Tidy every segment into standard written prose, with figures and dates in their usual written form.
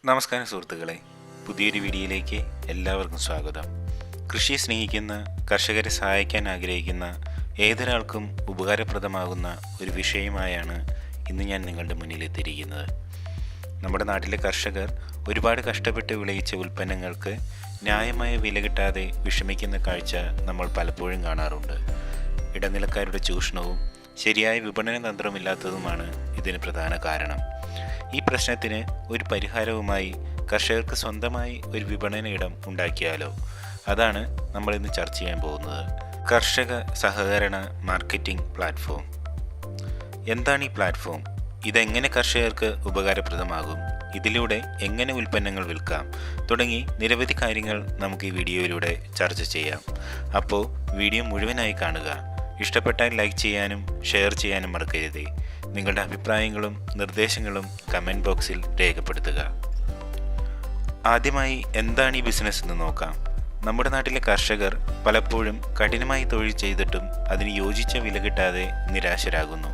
നമസ്കാരം സുഹൃത്തുക്കളെ, പുതിയൊരു വീഡിയോയിലേക്ക് എല്ലാവർക്കും സ്വാഗതം. കൃഷിയെ സ്നേഹിക്കുന്ന, കർഷകരെ സഹായിക്കാൻ ആഗ്രഹിക്കുന്ന ഏതൊരാൾക്കും ഉപകാരപ്രദമാകുന്ന ഒരു വിഷയമായാണ് ഇന്ന് ഞാൻ നിങ്ങളുടെ മുന്നിലെത്തിയിരിക്കുന്നത്. നമ്മുടെ നാട്ടിലെ കർഷകർ ഒരുപാട് കഷ്ടപ്പെട്ട് വിളയിച്ച ഉൽപ്പന്നങ്ങൾക്ക് ന്യായമായ വില കിട്ടാതെ വിഷമിക്കുന്ന കാഴ്ച നമ്മൾ പലപ്പോഴും കാണാറുണ്ട്. ഇടനിലക്കാരുടെ ചൂഷണവും ശരിയായ വിപണന തന്ത്രമില്ലാത്തതുമാണ് ഇതിന് പ്രധാന കാരണം. ഈ പ്രശ്നത്തിന് ഒരു പരിഹാരവുമായി കർഷകർക്ക് സ്വന്തമായി ഒരു വിപണന ഇടം ഉണ്ടാക്കിയാലോ? അതാണ് നമ്മൾ ഇന്ന് ചർച്ച ചെയ്യാൻ പോകുന്നത്. കർഷക സഹകരണ മാർക്കറ്റിംഗ് പ്ലാറ്റ്ഫോം. എന്താണ് ഈ പ്ലാറ്റ്ഫോം? ഇതെങ്ങനെ കർഷകർക്ക് ഉപകാരപ്രദമാകും? ഇതിലൂടെ എങ്ങനെ ഉൽപ്പന്നങ്ങൾ വിൽക്കാം? തുടങ്ങി നിരവധി കാര്യങ്ങൾ നമുക്ക് ഈ വീഡിയോയിലൂടെ ചർച്ച ചെയ്യാം. അപ്പോൾ വീഡിയോ മുഴുവനായി കാണുക. ഇഷ്ടപ്പെട്ടാൽ ലൈക്ക് ചെയ്യാനും ഷെയർ ചെയ്യാനും മറക്കരുത്. നിങ്ങളുടെ അഭിപ്രായങ്ങളും നിർദ്ദേശങ്ങളും കമൻറ്റ് ബോക്സിൽ രേഖപ്പെടുത്തുക. ആദ്യമായി എന്താണ് ഈ ബിസിനസ് എന്ന് നോക്കാം. നമ്മുടെ നാട്ടിലെ കർഷകർ പലപ്പോഴും കഠിനമായി തൊഴിൽ ചെയ്തിട്ടും അതിന് യോജിച്ച വില കിട്ടാതെ നിരാശരാകുന്നു.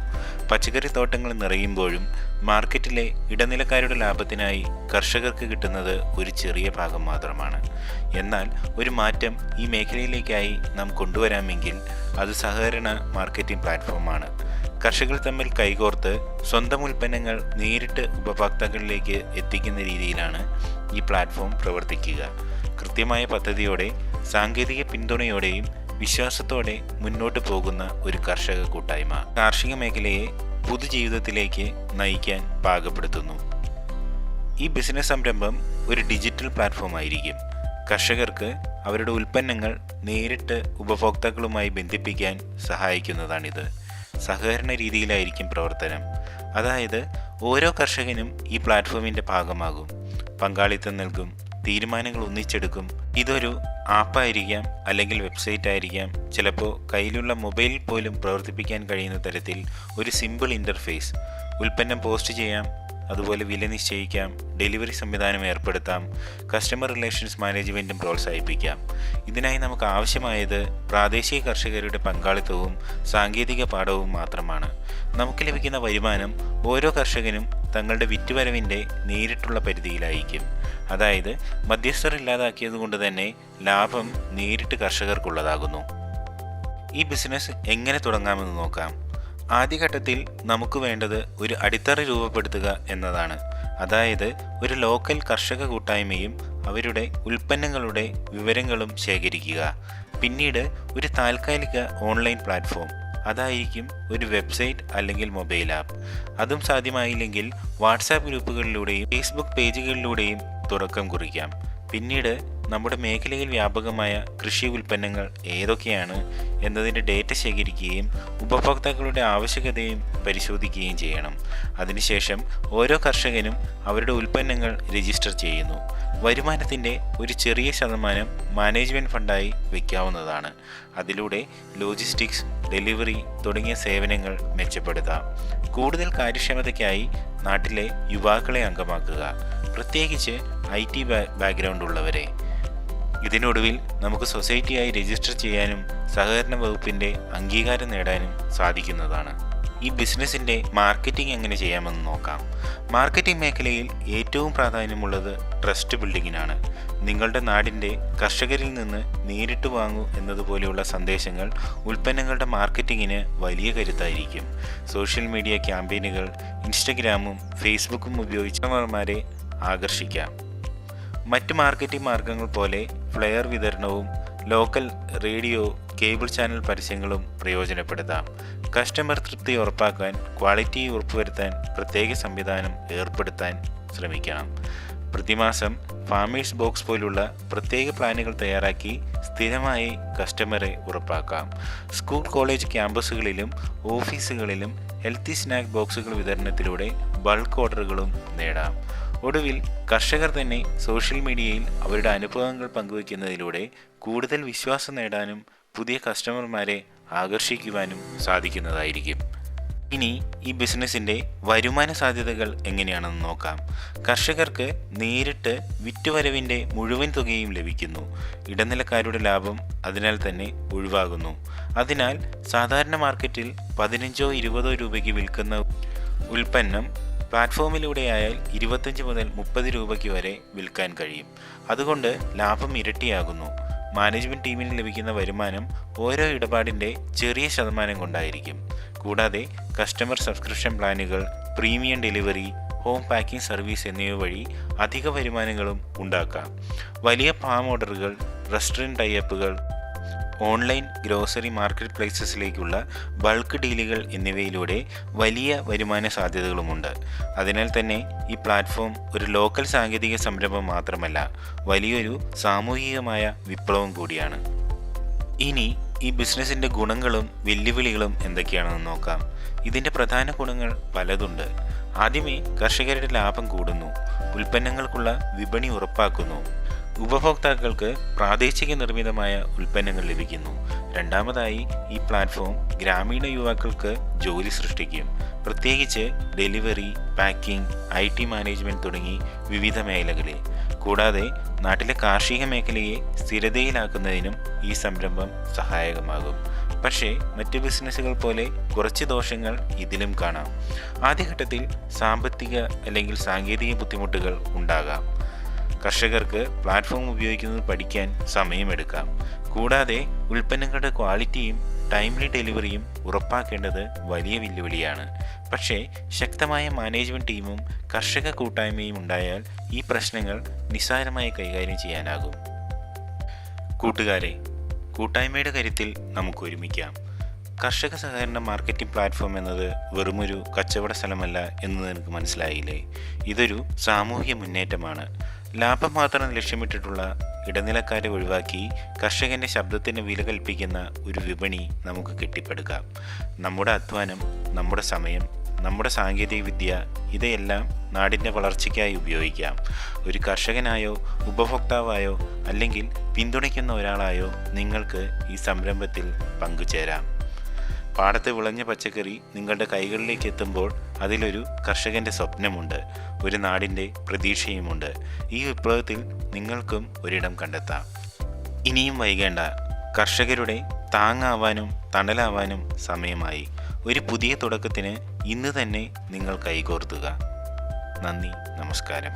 പച്ചക്കറി തോട്ടങ്ങൾ നിറയുമ്പോഴും മാർക്കറ്റിലെ ഇടനിലക്കാരുടെ ലാഭത്തിനായി കർഷകർക്ക് കിട്ടുന്നത് ഒരു ചെറിയ ഭാഗം മാത്രമാണ്. എന്നാൽ ഒരു മാറ്റം ഈ മേഖലയിലേക്കായി നാം കൊണ്ടുവരാമെങ്കിൽ അത് സഹകരണ മാർക്കറ്റിംഗ് പ്ലാറ്റ്ഫോമാണ്. കർഷകർ തമ്മിൽ കൈകോർത്ത് സ്വന്തം ഉൽപ്പന്നങ്ങൾ നേരിട്ട് ഉപഭോക്താക്കളിലേക്ക് എത്തിക്കുന്ന രീതിയിലാണ് ഈ പ്ലാറ്റ്ഫോം പ്രവർത്തിക്കുക. കൃത്യമായ പദ്ധതിയോടെ, സാങ്കേതിക പിന്തുണയോടെയും വിശ്വാസത്തോടെ മുന്നോട്ട് പോകുന്ന ഒരു കർഷക കൂട്ടായ്മ കാർഷിക മേഖലയെ പുതുജീവിതത്തിലേക്ക് നയിക്കാൻ പാകപ്പെടുത്തുന്നു. ഈ ബിസിനസ് സംരംഭം ഒരു ഡിജിറ്റൽ പ്ലാറ്റ്ഫോം ആയിരിക്കും. കർഷകർക്ക് അവരുടെ ഉൽപ്പന്നങ്ങൾ നേരിട്ട് ഉപഭോക്താക്കളുമായി ബന്ധിപ്പിക്കാൻ സഹായിക്കുന്നതാണിത്. സഹകരണ രീതിയിലായിരിക്കും പ്രവർത്തനം. അതായത് ഓരോ കർഷകനും ഈ പ്ലാറ്റ്ഫോമിൻ്റെ ഭാഗമാകും, പങ്കാളിത്തം നൽകും, തീരുമാനങ്ങൾ ഒന്നിച്ചെടുക്കും. ഇതൊരു ആപ്പായിരിക്കാം, അല്ലെങ്കിൽ വെബ്സൈറ്റ് ആയിരിക്കാം, ചിലപ്പോൾ കയ്യിലുള്ള മൊബൈലിൽ പോലും പ്രവർത്തിപ്പിക്കാൻ കഴിയുന്ന തരത്തിൽ ഒരു സിമ്പിൾ ഇൻ്റർഫേസ്. ഉൽപ്പന്നം പോസ്റ്റ് ചെയ്യാം, അതുപോലെ വില നിശ്ചയിക്കാം, ഡെലിവറി സംവിധാനം ഏർപ്പെടുത്താം, കസ്റ്റമർ റിലേഷൻസ് മാനേജ്മെൻറ്റും പ്രോത്സാഹിപ്പിക്കാം. ഇതിനായി നമുക്ക് ആവശ്യമായത് പ്രാദേശിക കർഷകരുടെ പങ്കാളിത്തവും സാങ്കേതിക പാഠവും മാത്രമാണ്. നമുക്ക് ലഭിക്കുന്ന വരുമാനം ഓരോ കർഷകനും തങ്ങളുടെ വിറ്റുവരവിൻ്റെ നേരിട്ടുള്ള പരിധിയിലായിരിക്കും. അതായത് മധ്യസ്ഥർ ഇല്ലാതാക്കിയത് കൊണ്ട് തന്നെ ലാഭം നേരിട്ട് കർഷകർക്കുള്ളതാകുന്നു. ഈ ബിസിനസ് എങ്ങനെ തുടങ്ങാമെന്ന് നോക്കാം. ആദ്യഘട്ടത്തിൽ നമുക്ക് വേണ്ടത് ഒരു അടിത്തറ രൂപപ്പെടുത്തുക എന്നതാണ്. അതായത് ഒരു ലോക്കൽ കർഷക കൂട്ടായ്മയും അവരുടെ ഉൽപ്പന്നങ്ങളുടെ വിവരങ്ങളും ശേഖരിക്കുക. പിന്നീട് ഒരു താൽക്കാലിക ഓൺലൈൻ പ്ലാറ്റ്ഫോം, അതായിരിക്കും ഒരു വെബ്സൈറ്റ് അല്ലെങ്കിൽ മൊബൈൽ ആപ്പ്. അതും സാധ്യമായില്ലെങ്കിൽ വാട്സാപ്പ് ഗ്രൂപ്പുകളിലൂടെയും ഫേസ്ബുക്ക് പേജുകളിലൂടെയും തുടക്കം കുറിക്കാം. പിന്നീട് നമ്മുടെ മേഖലയിൽ വ്യാപകമായ കൃഷി ഉൽപ്പന്നങ്ങൾ ഏതൊക്കെയാണ് എന്നതിൻ്റെ ഡേറ്റ ശേഖരിക്കുകയും ഉപഭോക്താക്കളുടെ ആവശ്യകതയും പരിശോധിക്കുകയും ചെയ്യണം. അതിനുശേഷം ഓരോ കർഷകനും അവരുടെ ഉൽപ്പന്നങ്ങൾ രജിസ്റ്റർ ചെയ്യുന്നു. വരുമാനത്തിൻ്റെ ഒരു ചെറിയ ശതമാനം മാനേജ്മെൻറ്റ് ഫണ്ടായി വയ്ക്കാവുന്നതാണ്. അതിലൂടെ ലോജിസ്റ്റിക്സ്, ഡെലിവറി തുടങ്ങിയ സേവനങ്ങൾ മെച്ചപ്പെടുത്താം. കൂടുതൽ കാര്യക്ഷമതയ്ക്കായി നാട്ടിലെ യുവാക്കളെ അംഗമാക്കുക, പ്രത്യേകിച്ച് IT ബാക്ക്ഗ്രൗണ്ട് ഉള്ളവരെ. ഇതിനൊടുവിൽ നമുക്ക് സൊസൈറ്റിയായി രജിസ്റ്റർ ചെയ്യാനും സഹകരണ വകുപ്പിൻ്റെ അംഗീകാരം നേടാനും സാധിക്കുന്നതാണ്. ഈ ബിസിനസ്സിൻ്റെ മാർക്കറ്റിംഗ് എങ്ങനെ ചെയ്യാമെന്ന് നോക്കാം. മാർക്കറ്റിംഗ് മേഖലയിൽ ഏറ്റവും പ്രാധാന്യമുള്ളത് ട്രസ്റ്റ് ബിൽഡിങ്ങിനാണ്. നിങ്ങളുടെ നാടിൻ്റെ കർഷകരിൽ നിന്ന് നേരിട്ട് വാങ്ങൂ എന്നതുപോലെയുള്ള സന്ദേശങ്ങൾ ഉൽപ്പന്നങ്ങളുടെ മാർക്കറ്റിങ്ങിന് വലിയ കരുത്തായിരിക്കും. സോഷ്യൽ മീഡിയ ക്യാമ്പയിനുകൾ, ഇൻസ്റ്റഗ്രാമും ഫേസ്ബുക്കും ഉപയോഗിച്ച് കസ്റ്റമർമാരെ ആകർഷിക്കാം. മറ്റ് മാർക്കറ്റിംഗ് മാർഗങ്ങൾ പോലെ ഫ്ലെയർ വിതരണവും ലോക്കൽ റേഡിയോ, കേബിൾ ചാനൽ പരസ്യങ്ങളും പ്രയോജനപ്പെടുത്താം. കസ്റ്റമർ തൃപ്തി ഉറപ്പാക്കാൻ, ക്വാളിറ്റി ഉറപ്പുവരുത്താൻ പ്രത്യേക സംവിധാനം ഏർപ്പെടുത്താൻ ശ്രമിക്കണം. പ്രതിമാസം ഫാമേഴ്സ് ബോക്സ് പോലുള്ള പ്രത്യേക പ്ലാനുകൾ തയ്യാറാക്കി സ്ഥിരമായി കസ്റ്റമറെ ഉറപ്പാക്കാം. സ്കൂൾ, കോളേജ് ക്യാമ്പസുകളിലും ഓഫീസുകളിലും ഹെൽത്തി സ്നാക്ക് ബോക്സുകൾ വിതരണത്തിലൂടെ ബൾക്ക് ഓർഡറുകളും നേടാം. ഒടുവിൽ കർഷകർ തന്നെ സോഷ്യൽ മീഡിയയിൽ അവരുടെ അനുഭവങ്ങൾ പങ്കുവയ്ക്കുന്നതിലൂടെ കൂടുതൽ വിശ്വാസം നേടാനും പുതിയ കസ്റ്റമർമാരെ ആകർഷിക്കുവാനും സാധിക്കുന്നതായിരിക്കും. ഇനി ഈ ബിസിനസ്സിൻ്റെ വരുമാന സാധ്യതകൾ എങ്ങനെയാണെന്ന് നോക്കാം. കർഷകർക്ക് നേരിട്ട് വിറ്റുവരവിൻ്റെ മുഴുവൻ തുകയും ലഭിക്കുന്നു. ഇടനിലക്കാരുടെ ലാഭം അതിനാൽ തന്നെ ഒഴിവാകുന്നു. അതിനാൽ സാധാരണ മാർക്കറ്റിൽ 15-20 രൂപയ്ക്ക് വിൽക്കുന്ന ഉൽപ്പന്നം പ്ലാറ്റ്ഫോമിലൂടെയായാൽ 25 മുതൽ 30 രൂപയ്ക്ക് വരെ വിൽക്കാൻ കഴിയും. അതുകൊണ്ട് ലാഭം ഇരട്ടിയാകുന്നു. മാനേജ്മെൻറ്റ് ടീമിന് ലഭിക്കുന്ന വരുമാനം ഓരോ ഇടപാടിൻ്റെ ചെറിയ ശതമാനം കൊണ്ടായിരിക്കും. കൂടാതെ കസ്റ്റമർ സബ്സ്ക്രിപ്ഷൻ പ്ലാനുകൾ, premium delivery, home packing service എന്നിവ വഴി അധിക വരുമാനങ്ങളും ഉണ്ടാക്കാം. വലിയ ഫാം ഓർഡറുകൾ, റെസ്റ്റോറൻറ്റ് ടൈഅപ്പുകൾ, ഓൺലൈൻ ഗ്രോസറി മാർക്കറ്റ് പ്ലേസസിലേക്കുള്ള ബൾക്ക് ഡീലുകൾ എന്നിവയിലൂടെ വലിയ വരുമാന സാധ്യതകളുമുണ്ട്. അതിനാൽ തന്നെ ഈ പ്ലാറ്റ്ഫോം ഒരു ലോക്കൽ സാങ്കേതിക സംരംഭം മാത്രമല്ല, വലിയൊരു സാമൂഹികമായ വിപ്ലവം കൂടിയാണ്. ഇനി ഈ ബിസിനസ്സിൻ്റെ ഗുണങ്ങളും വെല്ലുവിളികളും എന്തൊക്കെയാണെന്ന് നോക്കാം. ഇതിൻ്റെ പ്രധാന ഗുണങ്ങൾ പലതുണ്ട്. ആദ്യമേ കർഷകരുടെ ലാഭം കൂടുന്നു, ഉൽപ്പന്നങ്ങൾക്കുള്ള വിപണി ഉറപ്പാക്കുന്നു, ഉപഭോക്താക്കൾക്ക് പ്രാദേശിക നിർമ്മിതമായ ഉൽപ്പന്നങ്ങൾ ലഭിക്കുന്നു. രണ്ടാമതായി ഈ പ്ലാറ്റ്ഫോം ഗ്രാമീണ യുവാക്കൾക്ക് ജോലി സൃഷ്ടിക്കും, പ്രത്യേകിച്ച് ഡെലിവറി, പാക്കിംഗ്, IT മാനേജ്മെൻറ്റ് തുടങ്ങി വിവിധ മേഖലകളിൽ. കൂടാതെ നാട്ടിലെ കാർഷിക മേഖലയെ സ്ഥിരതയിലാക്കുന്നതിനും ഈ സംരംഭം സഹായകമാകും. പക്ഷേ മറ്റ് ബിസിനസ്സുകൾ പോലെ കുറച്ച് ദോഷങ്ങൾ ഇതിലും കാണാം. ആദ്യഘട്ടത്തിൽ സാമ്പത്തിക അല്ലെങ്കിൽ സാങ്കേതിക ബുദ്ധിമുട്ടുകൾ ഉണ്ടാകാം. കർഷകർക്ക് പ്ലാറ്റ്ഫോം ഉപയോഗിക്കുന്നത് പഠിക്കാൻ സമയമെടുക്കാം. കൂടാതെ ഉൽപ്പന്നങ്ങളുടെ ക്വാളിറ്റിയും ടൈംലി ഡെലിവറിയും ഉറപ്പാക്കേണ്ടത് വലിയ വെല്ലുവിളിയാണ്. പക്ഷേ ശക്തമായ മാനേജ്മെൻറ്റ് ടീമും കർഷക കൂട്ടായ്മയും ഉണ്ടായാൽ ഈ പ്രശ്നങ്ങൾ നിസ്സാരമായി കൈകാര്യം ചെയ്യാനാകും. കൂട്ടുകാരെ, കൂട്ടായ്മയുടെ കാര്യത്തിൽ നമുക്ക് ഒരുമിക്കാം. കർഷക സഹകരണ മാർക്കറ്റിംഗ് പ്ലാറ്റ്ഫോം എന്നത് വെറുമൊരു കച്ചവട സ്ഥലമല്ല എന്ന് നിനക്ക് മനസ്സിലായില്ലേ? ഇതൊരു സാമൂഹിക മുന്നേറ്റമാണ്. ലാഭം മാത്രം ലക്ഷ്യമിട്ടിട്ടുള്ള ഇടനിലക്കാരെ ഒഴിവാക്കി കർഷകൻ്റെ ശബ്ദത്തിന് വില കൽപ്പിക്കുന്ന ഒരു വിപണി നമുക്ക് കെട്ടിപ്പടുക്കാം. നമ്മുടെ അധ്വാനം, നമ്മുടെ സമയം, നമ്മുടെ സാങ്കേതികവിദ്യ ഇവയെല്ലാം നാടിൻ്റെ വളർച്ചയ്ക്കായി ഉപയോഗിക്കാം. ഒരു കർഷകനായോ ഉപഭോക്താവായോ അല്ലെങ്കിൽ പിന്തുണയ്ക്കുന്ന ഒരാളായോ നിങ്ങൾക്ക് ഈ സംരംഭത്തിൽ പങ്കുചേരാം. പാടത്ത് വിളഞ്ഞ പച്ചക്കറി നിങ്ങളുടെ കൈകളിലേക്ക് എത്തുമ്പോൾ അതിലൊരു കർഷകൻ്റെ സ്വപ്നമുണ്ട്, ഒരു നാടിൻ്റെ പ്രതീക്ഷയുമുണ്ട്. ഈ വിപ്ലവത്തിൽ നിങ്ങൾക്കും ഒരിടം കണ്ടെത്താം. ഇനിയും വൈകേണ്ട, കർഷകരുടെ താങ്ങാവാനും തണലാവാനും സമയമായി. ഒരു പുതിയ തുടക്കത്തിന് ഇന്ന് തന്നെ നിങ്ങൾ കൈകോർത്തുക. നന്ദി, നമസ്കാരം.